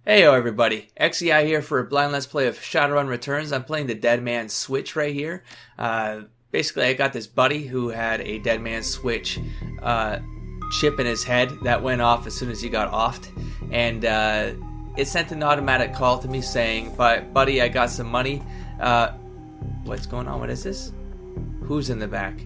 Heyo everybody, XEI here for a blind let's play of Shadowrun Returns. I'm playing the Dead Man's Switch right here. Basically I got this buddy who had a Dead Man's Switch chip in his head that went off as soon as he got offed. And it sent an automatic call to me saying, buddy, I got some money. What's going on? What is this? Who's in the back?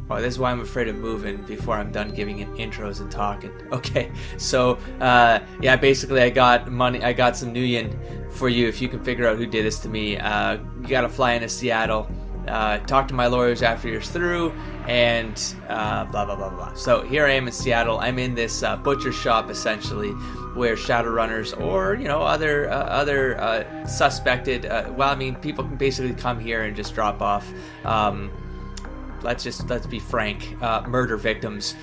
Oh, this is why I'm afraid of moving before I'm done giving it intros and talking. Okay, so yeah, basically I got money. I got some nuyen for you if you can figure out who did this to me. You gotta fly into Seattle, talk to my lawyers after you're through, and blah blah blah blah. So here I am in Seattle. I'm in this butcher shop essentially, where Shadowrunners or other suspected. Well, I mean, people can basically come here and just drop off. Let's be frank, murder victims,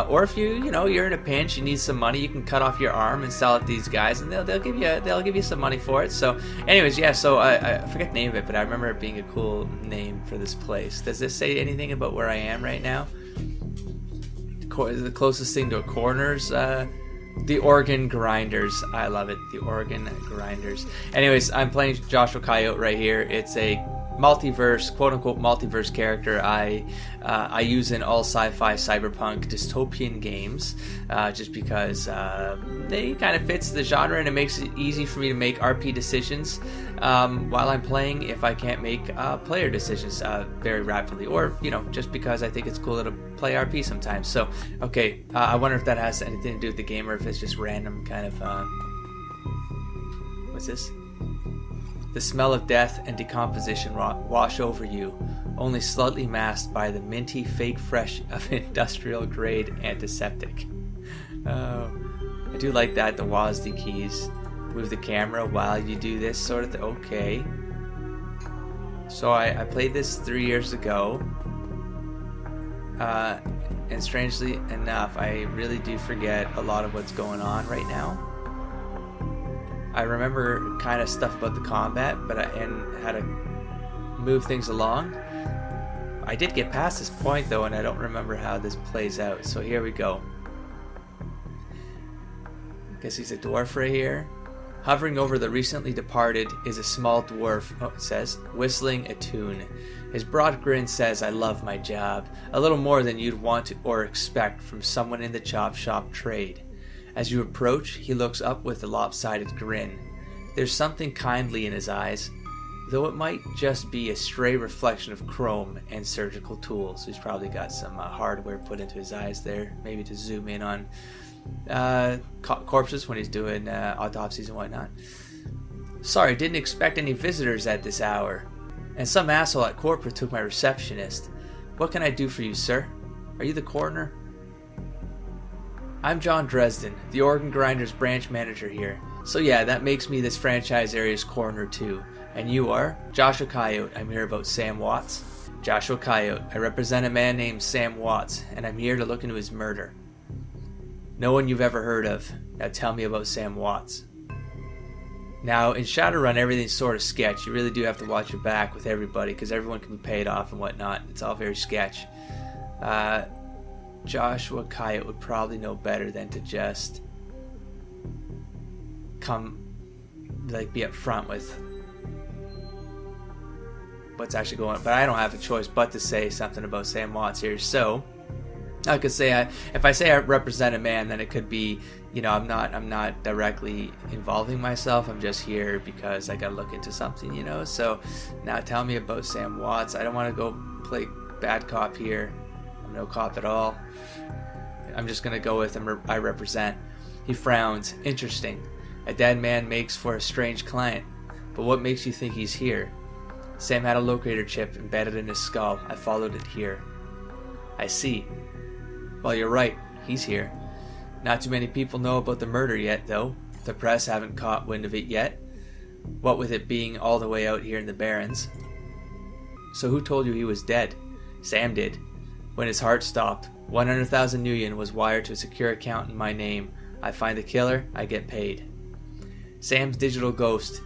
or if you're in a pinch, you need some money, you can cut off your arm and sell it to these guys, and they'll give you some money for it. So, anyways, yeah. So I forget the name of it, but I remember it being a cool name for this place. Does this say anything about where I am right now? The closest thing to a coroner's. The Organ Grinders. I love it. The Organ Grinders. Anyways, I'm playing Joshua Coyote right here. It's a multiverse, quote-unquote multiverse character I use in all sci-fi cyberpunk dystopian games, just because they kind of fits the genre, and it makes it easy for me to make RP decisions while I'm playing if I can't make player decisions very rapidly, or just because I think it's cool to play RP sometimes. So okay, I wonder if that has anything to do with the game, or if it's just random kind of what's this? The smell of death and decomposition wash over you, only slightly masked by the minty fake fresh of industrial grade antiseptic. Oh, I do like that, the WASD keys. Move the camera while you do this sort of thing. Okay. So I played this 3 years ago. And strangely enough, I really do forget a lot of what's going on right now. I remember kind of stuff about the combat, and how to move things along. I did get past this point though, and I don't remember how this plays out. So here we go. Guess he's a dwarf right here. Hovering over the recently departed is a small dwarf, it says, whistling a tune. His broad grin says, "I love my job," a little more than you'd want to or expect from someone in the chop shop trade. As you approach, he looks up with a lopsided grin. There's something kindly in his eyes, though it might just be a stray reflection of chrome and surgical tools. He's probably got some hardware put into his eyes there, maybe to zoom in on corpses when he's doing autopsies and whatnot. "Sorry, didn't expect any visitors at this hour. And some asshole at corporate took my receptionist. What can I do for you, sir? Are you the coroner?" "I'm John Dresden, the Organ Grinders branch manager here. So yeah, that makes me this franchise area's coroner too. And you are?" "Joshua Coyote. I'm here about Sam Watts." "Joshua Coyote. I represent a man named Sam Watts, and I'm here to look into his murder." "No one you've ever heard of. Now tell me about Sam Watts." Now, in Shadowrun, everything's sort of sketch. You really do have to watch your back with everybody, because everyone can be paid off and whatnot. It's all very sketch. Joshua Coyote would probably know better than to just be up front with what's actually going on. But I don't have a choice but to say something about Sam Watts here. So I could say, if I say I represent a man, then it could be, I'm not directly involving myself. I'm just here because I gotta look into something, So now tell me about Sam Watts. I don't want to go play bad cop here. I'm no cop at all. I'm just gonna go with him. I represent. He frowns. "Interesting. A dead man makes for a strange client. But what makes you think he's here?" "Sam had a locator chip embedded in his skull. I followed it here." "I see. Well, you're right. He's here. Not too many people know about the murder yet, though. The press haven't caught wind of it yet. What with it being all the way out here in the Barrens." "So who told you he was dead?" "Sam did. When his heart stopped, 100,000 nuyen was wired to a secure account in my name. I find the killer, I get paid." "Sam's digital ghost.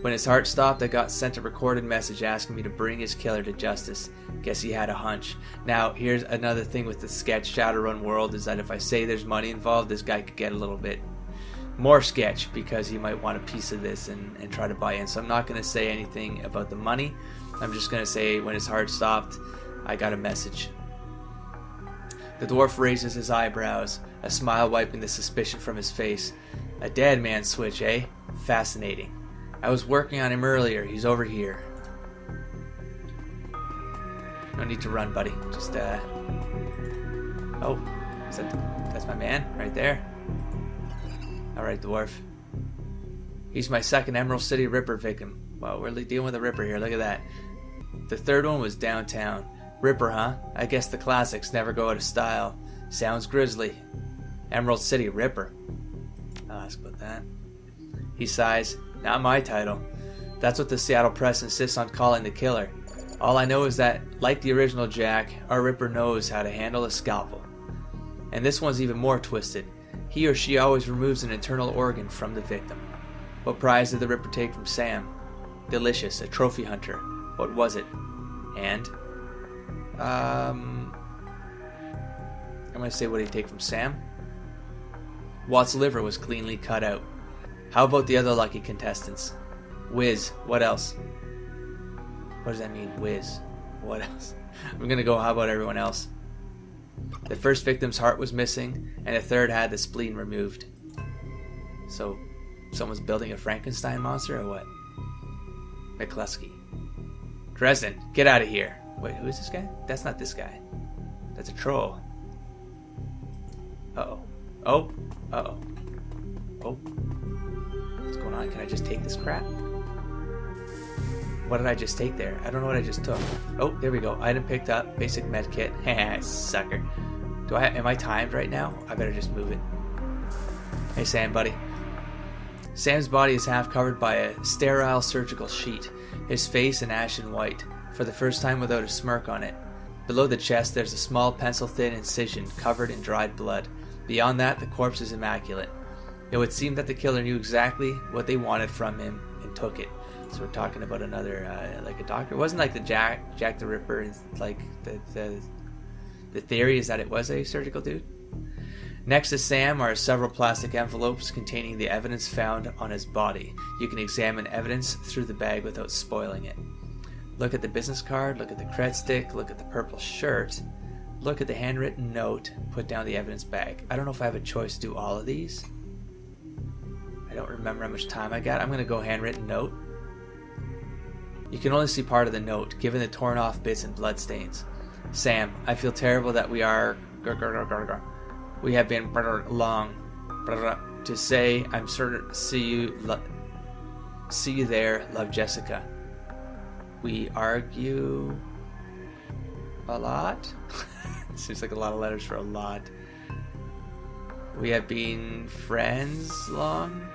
When his heart stopped, I got sent a recorded message asking me to bring his killer to justice. Guess he had a hunch." Now, here's another thing with the sketch Shadowrun world, is that if I say there's money involved, this guy could get a little bit more sketch because he might want a piece of this and try to buy in. So I'm not going to say anything about the money. I'm just going to say when his heart stopped, I got a message. The dwarf raises his eyebrows, a smile wiping the suspicion from his face. A dead man's switch, eh? Fascinating. I was working on him earlier. He's over here. No need to run, buddy. Just, Oh, that's my man right there. Alright, dwarf. He's my second Emerald City Ripper victim. Well, we're dealing with a Ripper here. Look at that. The third one was downtown. Ripper, huh? I guess the classics never go out of style. Sounds grisly. Emerald City Ripper. I'll ask about that. He sighs. Not my title. That's what the Seattle Press insists on calling the killer. All I know is that, like the original Jack, our Ripper knows how to handle a scalpel. And this one's even more twisted. He or she always removes an internal organ from the victim. What prize did the Ripper take from Sam? Delicious, a trophy hunter. What was it? And? I'm going to say what did he take from Sam? Watt's liver was cleanly cut out. How about the other lucky contestants? Whiz, what else? What does that mean, whiz? What else? I'm going to go, how about everyone else? The first victim's heart was missing, and the third had the spleen removed. So, someone's building a Frankenstein monster or what? McCluskey. Dresden, get out of here. Wait, who is this guy? That's not this guy. That's a troll. Uh-oh. Oh. Uh-oh. Oh. What's going on? Can I just take this crap? What did I just take there? I don't know what I just took. Oh, there we go. Item picked up. Basic med kit. Haha, sucker. Am I timed right now? I better just move it. Hey, Sam, buddy. Sam's body is half covered by a sterile surgical sheet. His face an ashen white, for the first time without a smirk on it. Below the chest, there's a small pencil-thin incision covered in dried blood. Beyond that, the corpse is immaculate. It would seem that the killer knew exactly what they wanted from him and took it. So we're talking about another, like a doctor. It wasn't like the Jack the Ripper. Like the theory is that it was a surgical dude. Next to Sam are several plastic envelopes containing the evidence found on his body. You can examine evidence through the bag without spoiling it. Look at the business card, look at the cred stick, look at the purple shirt, look at the handwritten note, put down the evidence bag. I don't know if I have a choice to do all of these. I don't remember how much time I got. I'm going to go handwritten note. You can only see part of the note, given the torn off bits and bloodstains. Sam, I feel terrible that we have been long to say I'm certain see you there, love Jessica. We argue a lot. Seems like a lot of letters for a lot. We have been friends long.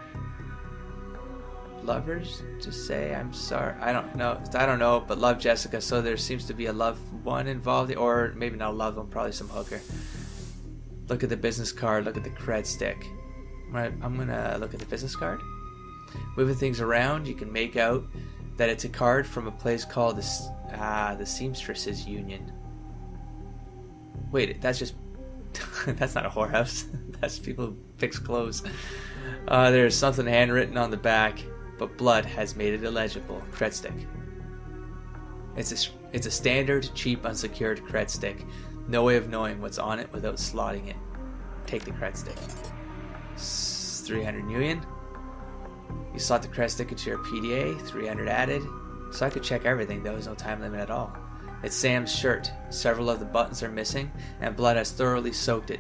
Lovers to say I'm sorry. I don't know, but love Jessica, so there seems to be a love one involved, or maybe not a love one, probably some hooker. Look at the business card, look at the cred stick. I'm gonna look at the business card. Moving things around, you can make out that it's a card from a place called the Seamstresses Union. Wait, that's just that's not a whorehouse. That's people who fix clothes. There's something handwritten on the back, but blood has made it illegible. Cred stick. It's a standard, cheap, unsecured cred stick. No way of knowing what's on it without slotting it. Take the cred stick. 300 million. You slot the cred stick into your PDA. 300 added. So I could check everything. There was no time limit at all. It's Sam's shirt. Several of the buttons are missing, and blood has thoroughly soaked it.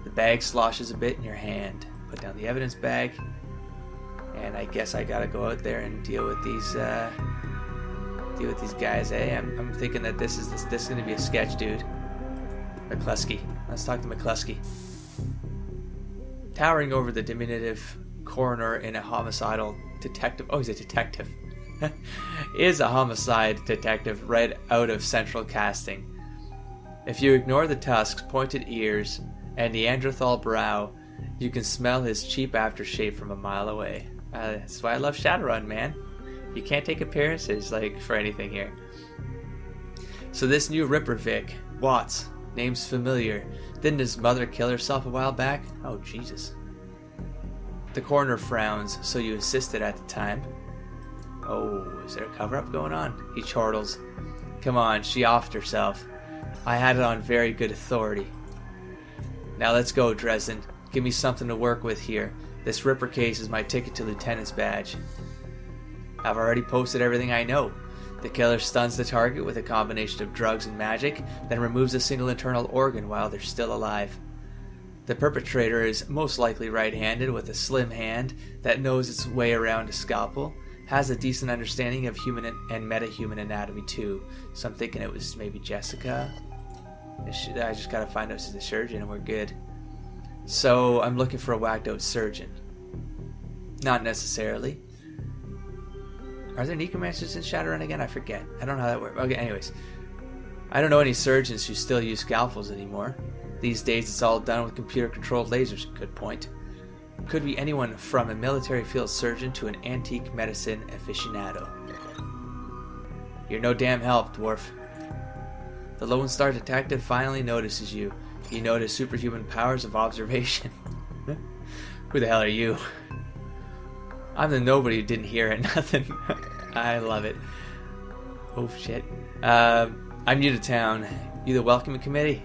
The bag sloshes a bit in your hand. Put down the evidence bag, and I guess I gotta go out there and deal with these guys. I'm thinking that this is gonna be a sketch, dude. McCluskey. Let's talk to McCluskey. Towering over the diminutive coroner in a homicidal detective. Oh, he's a detective. Is a homicide detective right out of Central Casting. If you ignore the tusks, pointed ears, and Neanderthal brow, you can smell his cheap aftershave from a mile away. That's why I love Shadowrun, man. You can't take appearances for anything here. So this new Ripper Vic, Watts, name's familiar. Didn't his mother kill herself a while back? Oh, Jesus. The coroner frowns. So you assisted at the time. Oh, is there a cover-up going on? He chortles. Come on, she offed herself. I had it on very good authority. Now let's go, Dresden. Give me something to work with here. This Ripper case is my ticket to Lieutenant's badge. I've already posted everything I know. The killer stuns the target with a combination of drugs and magic, then removes a single internal organ while they're still alive. The perpetrator is most likely right-handed with a slim hand that knows its way around a scalpel, has a decent understanding of human and meta-human anatomy too, so I'm thinking it was maybe Jessica. I just gotta find out she's a surgeon and we're good. So I'm looking for a whacked-out surgeon. Not necessarily. Are there necromancers in Shadowrun again? I forget. I don't know how that works. Okay, anyways. I don't know any surgeons who still use scalpels anymore. These days it's all done with computer-controlled lasers. Good point. Could be anyone from a military field surgeon to an antique medicine aficionado. You're no damn help, dwarf. The Lone Star detective finally notices you. You notice superhuman powers of observation. Who the hell are you? I'm the nobody who didn't hear it. Nothing. I love it. Oh shit. I'm new to town. You the welcoming committee?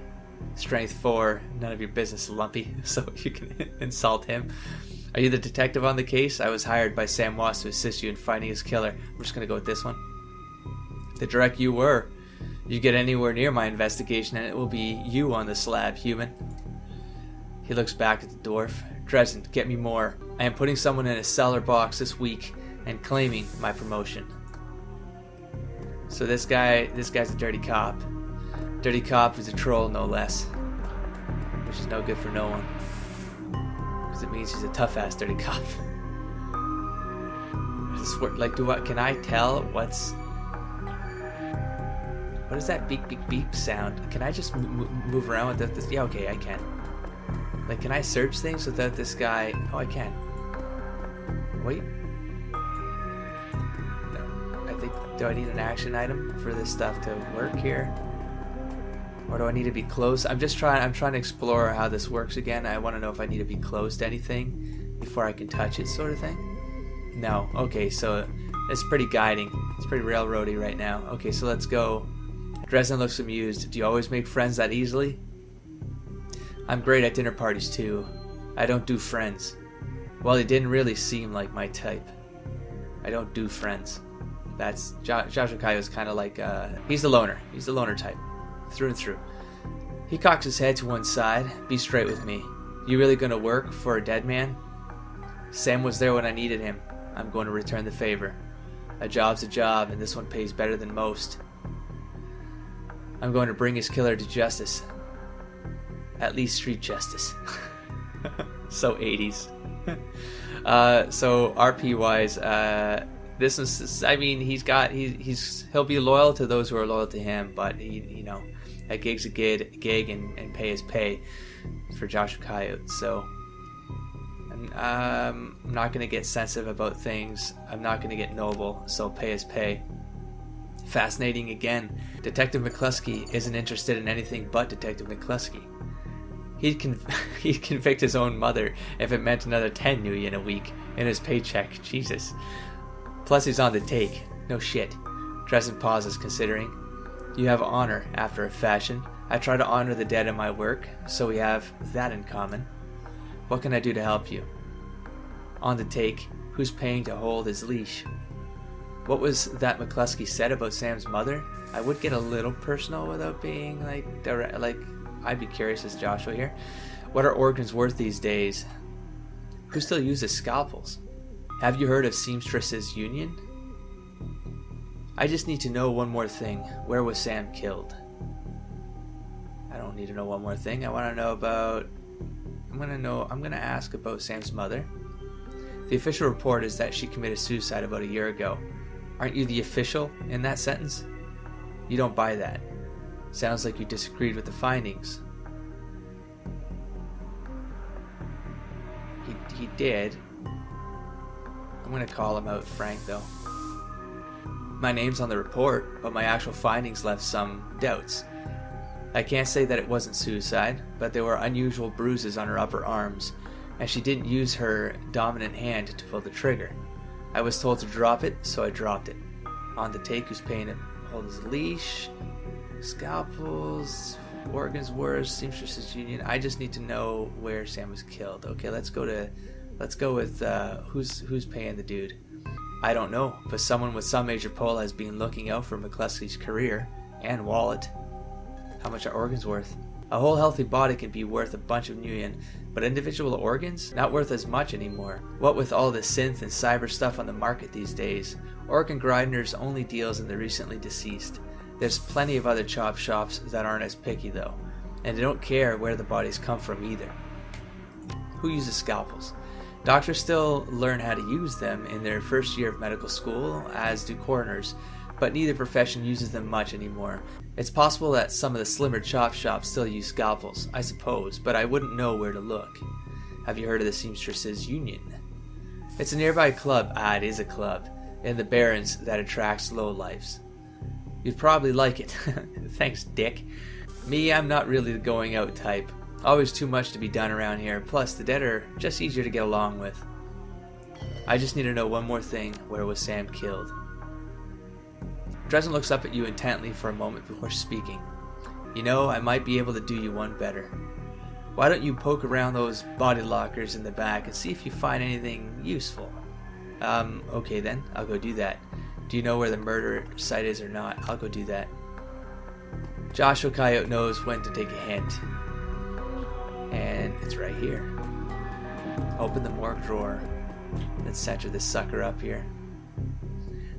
Strength 4. None of your business, Lumpy. So you can insult him. Are you the detective on the case? I was hired by Sam Watts to assist you in finding his killer. I'm just gonna go with this one. The direct you were. You get anywhere near my investigation and it will be you on the slab, human. He looks back at the dwarf. Dresden, get me more. I am putting someone in a cellar box this week and claiming my promotion. So this guy's a dirty cop. Dirty cop is a troll, no less. Which is no good for no one. Because it means he's a tough-ass dirty cop. Like, can I tell what's... What is that beep, beep, beep sound? Can I just move around without this? Yeah, okay, I can. Like, can I search things without this guy? Oh, I can. Wait. No, I think, do I need an action item for this stuff to work here? Or do I need to be close? I'm trying to explore how this works again. I want to know if I need to be close to anything before I can touch it, sort of thing. No. Okay, so it's pretty guiding. It's pretty railroady right now. Okay, so let's go. Dresden looks amused. Do you always make friends that easily? I'm great at dinner parties too. I don't do friends. Well, he didn't really seem like my type. I don't do friends. That's Joshua Coyote is kind of like he's the loner. He's the loner type, through and through. He cocks his head to one side. Be straight with me. You really gonna work for a dead man? Sam was there when I needed him. I'm going to return the favor. A job's a job, and this one pays better than most. I'm going to bring his killer to justice. At least street justice. So 80s. So RP wise, this is, I mean, he'll be loyal to those who are loyal to him, but a gig's a gig and pay is pay for Joshua Coyote. So I'm not going to get sensitive about things. I'm not going to get noble, so pay is pay. Fascinating again. Detective McCluskey isn't interested in anything but Detective McCluskey. He'd convict his own mother if it meant another 10 new in a week in his paycheck. Jesus. Plus he's on the take. No shit. Dresden pauses, considering. You have honor, after a fashion. I try to honor the dead in my work, so we have that in common. What can I do to help you? On the take. Who's paying to hold his leash? What was that McCluskey said about Sam's mother? I would get a little personal without being like direct. Like, I'd be curious as Joshua here. What are organs worth these days? Who still uses scalpels? Have you heard of Seamstresses Union? I just need to know one more thing. Where was Sam killed? I don't need to know one more thing. I want to know about... I'm going to ask about Sam's mother. The official report is that she committed suicide about a year ago. Aren't you the official in that sentence? You don't buy that. Sounds like you disagreed with the findings. He did. I'm going to call him out frank, though. My name's on the report, but my actual findings left some doubts. I can't say that it wasn't suicide, but there were unusual bruises on her upper arms. and she didn't use her dominant hand to pull the trigger. I was told to drop it, so I dropped it. On the take, who's paying it? Hold his leash. Scalpels. Organs worse. Seamstresses Union. I just need to know where Sam was killed. Okay, let's go with who's paying the dude. I don't know, but someone with some major pull has been looking out for McCluskey's career and wallet. How much are organs worth? A whole healthy body can be worth a bunch of nuyen, but individual organs? Not worth as much anymore. What with all the synth and cyber stuff on the market these days, Organ Grinders only deals in the recently deceased. There's plenty of other chop shops that aren't as picky though, and they don't care where the bodies come from either. Who uses scalpels? Doctors still learn how to use them in their first year of medical school, as do coroners, but neither profession uses them much anymore. It's possible that some of the slimmer chop shops still use scalpels, I suppose, but I wouldn't know where to look. Have you heard of the Seamstresses Union? It's a nearby club, it is a club, in the Barrens that attracts lowlifes. You'd probably like it. Thanks, Dick. Me, I'm not really the going out type. Always too much to be done around here, plus the dead are just easier to get along with. I just need to know one more thing. Where was Sam killed? Dresden looks up at you intently for a moment before speaking. You know, I might be able to do you one better. Why don't you poke around those body lockers in the back and see if you find anything useful? Okay then, I'll go do that. Do you know where the murder site is or not? I'll go do that. Joshua Coyote knows when to take a hint. And it's right here. Open the morgue drawer. Let's center this sucker up here.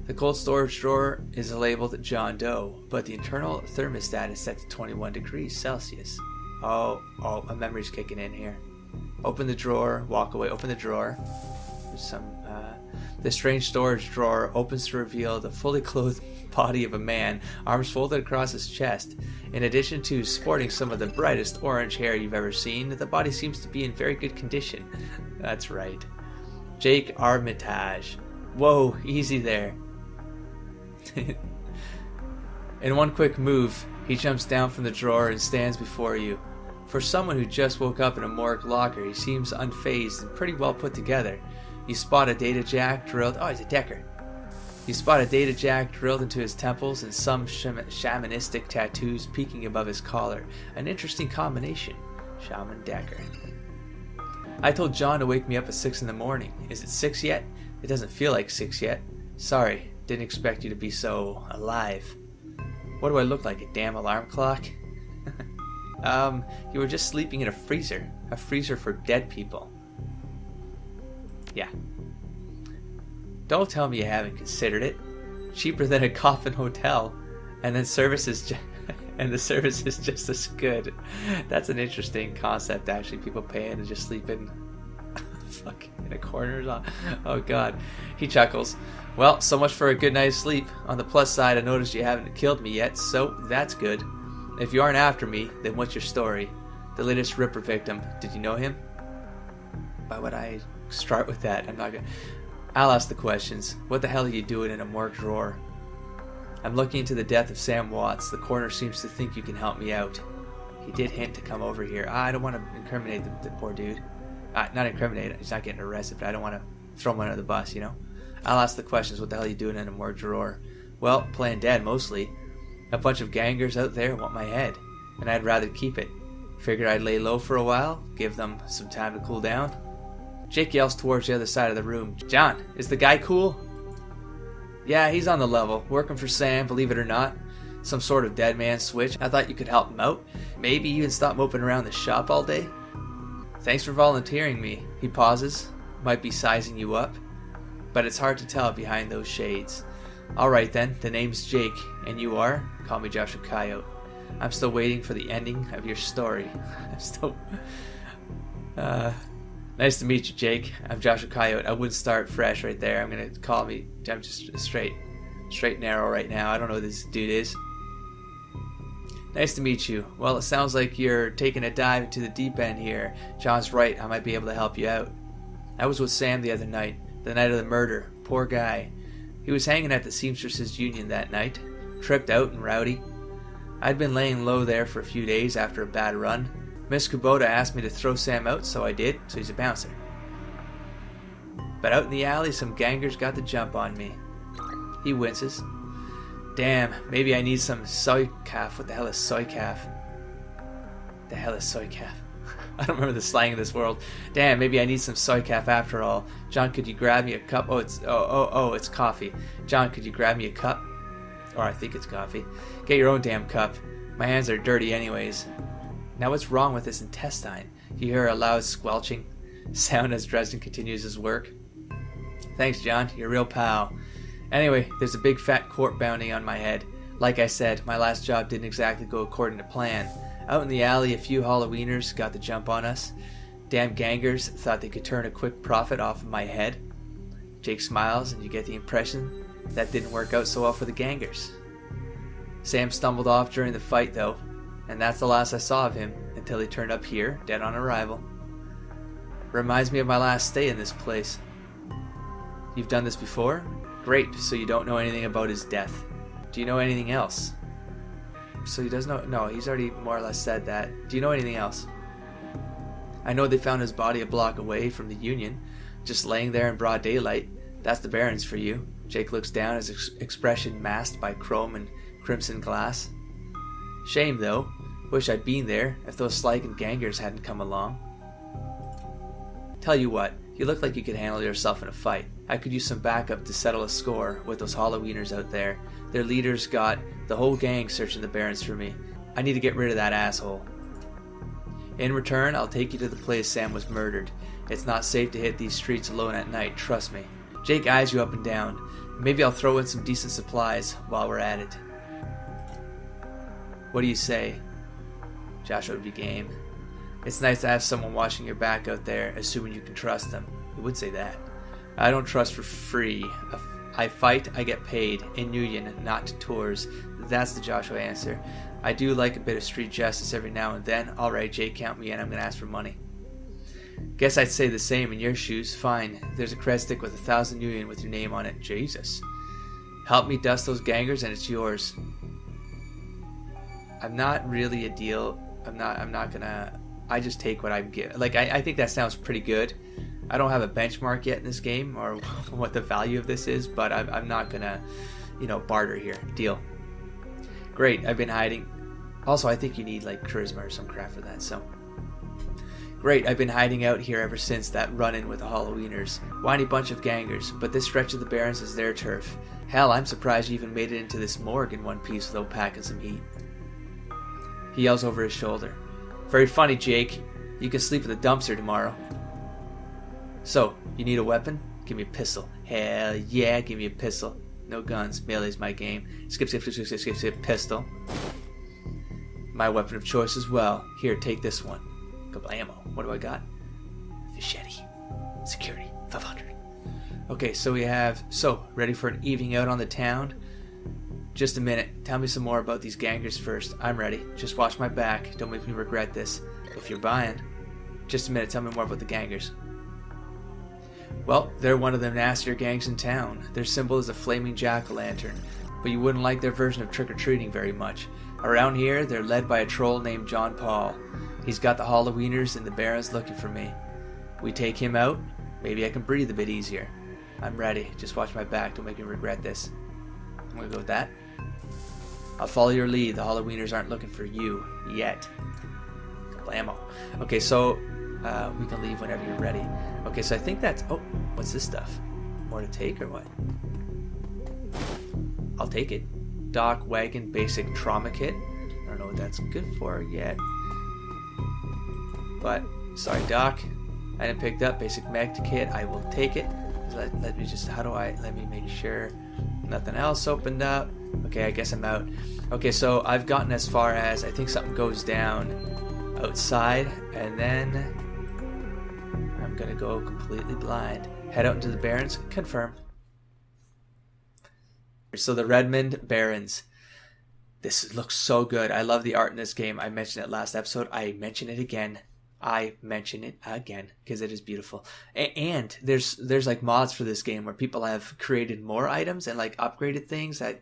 The cold storage drawer is labeled John Doe, but the internal thermostat is set to 21 degrees Celsius. Oh, my memory's kicking in here. Open the drawer, walk away, open the drawer. There's the strange storage drawer opens to reveal the fully clothed body of a man, arms folded across his chest. In addition to sporting some of the brightest orange hair you've ever seen, the body seems to be in very good condition. That's right. Jake Armitage. Whoa, easy there. In one quick move, he jumps down from the drawer and stands before you. For someone who just woke up in a morgue locker, he seems unfazed and pretty well put together. You spot a data jack drilled... Oh, he's a decker. You spot a data jack drilled into his temples and some shamanistic tattoos peeking above his collar. An interesting combination. Shaman Decker. I told John to wake me up at 6 in the morning. Is it 6 yet? It doesn't feel like 6 yet. Sorry, didn't expect you to be so alive. What do I look like, a damn alarm clock? You were just sleeping in a freezer. A freezer for dead people. Yeah. Don't tell me you haven't considered it. Cheaper than a coffin hotel, and then the service is just as good. That's an interesting concept, actually. People paying to just sleep in a corner. Oh god. He chuckles. Well, so much for a good night's sleep. On the plus side, I noticed you haven't killed me yet, so that's good. If you aren't after me, then what's your story? The latest Ripper victim, did you know him? Why would I start with that? I'll ask the questions. What the hell are you doing in a morgue drawer? I'm looking into the death of Sam Watts. The coroner seems to think you can help me out. He did hint to come over here. I don't want to incriminate the poor dude. Not incriminate, he's not getting arrested, but I don't want to throw him under the bus, you know? I'll ask the questions. What the hell are you doing in a morgue drawer? Well, playing dead, mostly. A bunch of gangers out there want my head, and I'd rather keep it. Figured I'd lay low for a while, give them some time to cool down. Jake yells towards the other side of the room. John, is the guy cool? Yeah, he's on the level, working for Sam, believe it or not. Some sort of dead man switch. I thought you could help him out. Maybe even stop moping around the shop all day. Thanks for volunteering me. He pauses. Might be sizing you up. But it's hard to tell behind those shades. Alright then, the name's Jake, and you are? Call me Joshua Coyote. I'm still waiting for the ending of your story. Nice to meet you, Jake. I'm Joshua Coyote. I wouldn't start fresh right there. I'm just straight narrow right now. I don't know who this dude is. Nice to meet you. Well, it sounds like you're taking a dive into the deep end here. John's right. I might be able to help you out. I was with Sam the other night. The night of the murder. Poor guy. He was hanging at the Seamstresses Union that night. Tripped out and rowdy. I'd been laying low there for a few days after a bad run. Miss Kubota asked me to throw Sam out, so I did, so he's a bouncer. But out in the alley, some gangers got the jump on me. He winces. Damn, maybe I need some soy calf. What the hell is soy calf? The hell is soy calf? I don't remember the slang of this world. Damn, maybe I need some soy calf after all. John, could you grab me a cup? It's coffee. John, could you grab me a cup? Or I think it's coffee. Get your own damn cup. My hands are dirty anyways. Now what's wrong with this intestine? You hear a loud squelching sound as Dresden continues his work. Thanks, John. You're a real pal. Anyway, there's a big fat court bounty on my head. Like I said, my last job didn't exactly go according to plan. Out in the alley, a few Halloweeners got the jump on us. Damn gangers thought they could turn a quick profit off of my head. Jake smiles, and you get the impression that didn't work out so well for the gangers. Sam stumbled off during the fight, though, and that's the last I saw of him until he turned up here, dead on arrival. Reminds me of my last stay in this place. You've done this before? Great, so you don't know anything about his death. Do you know anything else? So he does know? No, he's already more or less said that. Do you know anything else? I know they found his body a block away from the Union, just laying there in broad daylight. That's the Barrens for you. Jake looks down, his expression masked by chrome and crimson glass. Shame, though. Wish I'd been there if those Slykin gangers hadn't come along. Tell you what, you look like you could handle yourself in a fight. I could use some backup to settle a score with those Halloweeners out there. Their leaders got the whole gang searching the Barrens for me. I need to get rid of that asshole. In return, I'll take you to the place Sam was murdered. It's not safe to hit these streets alone at night, trust me. Jake eyes you up and down. Maybe I'll throw in some decent supplies while we're at it. What do you say? Joshua would be game. It's nice to have someone watching your back out there, assuming you can trust them. He would say that. I don't trust for free. I fight, I get paid. In Union, not to tours. That's the Joshua answer. I do like a bit of street justice every now and then. Alright, Jake, count me in. I'm going to ask for money. Guess I'd say the same in your shoes. Fine. There's a cred stick with 1,000 Union with your name on it. Jesus. Help me dust those gangers and it's yours. I'm not really a deal. I'm not gonna... I just take what I'm given. Like, I think that sounds pretty good. I don't have a benchmark yet in this game or what the value of this is, but I'm not gonna, barter here. Deal. Great, I've been hiding. Also, I think you need, like, charisma or some crap for that, so. Great, I've been hiding out here ever since that run-in with the Halloweeners. Whiny bunch of gangers, but this stretch of the Barrens is their turf. Hell, I'm surprised you even made it into this morgue in one piece without packing some heat. He yells over his shoulder. Very funny, Jake. You can sleep in the dumpster tomorrow. So, you need a weapon? Give me a pistol. Hell yeah, give me a pistol. No guns. Melee's my game. Skip, pistol. My weapon of choice as well. Here, take this one. Kablammo. What do I got? Machete. Security. 500. Okay, so we have... So, ready for an evening out on the town? Just a minute. Tell me some more about these gangers first. I'm ready. Just watch my back. Don't make me regret this. If you're buying. Just a minute. Tell me more about the gangers. Well, they're one of the nastier gangs in town. Their symbol is a flaming jack-o'-lantern, but you wouldn't like their version of trick-or-treating very much. Around here, they're led by a troll named John Paul. He's got the Halloweeners and the Barrens looking for me. We take him out, maybe I can breathe a bit easier. I'm ready. Just watch my back. Don't make me regret this. I'm gonna go with that. I'll follow your lead. The Halloweeners aren't looking for you yet. Blammo. Okay, so we can leave whenever you're ready. Okay, so I think that's... Oh, what's this stuff? More to take or what? I'll take it. Doc Wagon Basic Trauma Kit. I don't know what that's good for yet. But, sorry, Doc. I didn't pick up Basic Med Kit. I will take it. Let me just... Let me make sure nothing else opened up. Okay, I guess I'm out. Okay, so I've gotten as far as I think something goes down outside, and then I'm gonna go completely blind. Head out into the Barrens. Confirm. So the Redmond Barrens. This looks so good. I love the art in this game. I mentioned it last episode. I mention it again. I mention it again because it is beautiful. And there's like mods for this game where people have created more items and like upgraded things that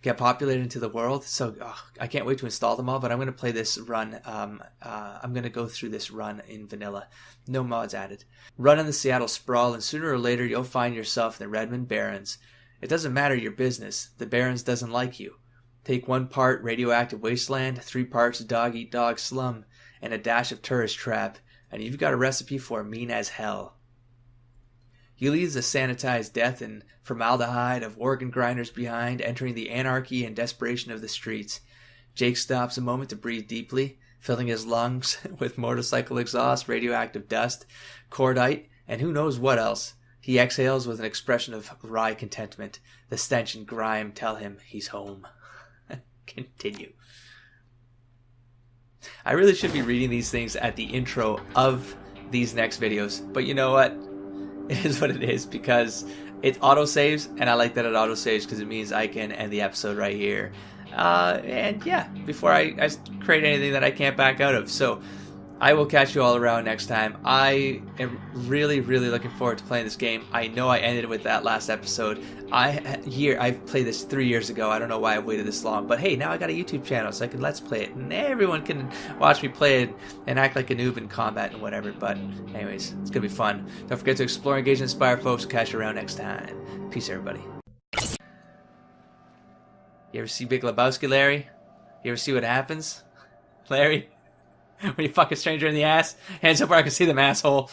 get populated into the world. So I can't wait to install them all, but I'm going to play this run. I'm going to go through this run in vanilla. No mods added. Run in the Seattle sprawl, and sooner or later you'll find yourself in the Redmond Barrens. It doesn't matter your business. The Barrens doesn't like you. Take 1 part radioactive wasteland, 3 parts dog-eat-dog slum, and a dash of tourist trap, and you've got a recipe for mean as hell. He leaves the sanitized death and formaldehyde of organ grinders behind, entering the anarchy and desperation of the streets. Jake stops a moment to breathe deeply, filling his lungs with motorcycle exhaust, radioactive dust, cordite, and who knows what else. He exhales with an expression of wry contentment. The stench and grime tell him he's home. Continue. I really should be reading these things at the intro of these next videos, but you know what? It is what it is because it autosaves, and I like that it autosaves because it means I can end the episode right here. And yeah, before I create anything that I can't back out of. So I will catch you all around next time. I am really, really looking forward to playing this game. I know I ended with that last episode. I played this 3 years ago. I don't know why I've waited this long. But hey, now I got a YouTube channel, so I can let's play it. And everyone can watch me play it and act like a noob in combat and whatever. But anyways, it's going to be fun. Don't forget to explore, engage, and inspire folks. Catch you around next time. Peace, everybody. You ever see Big Lebowski, Larry? You ever see what happens? Larry? When you fuck a stranger in the ass? Hands up where I can see them, asshole.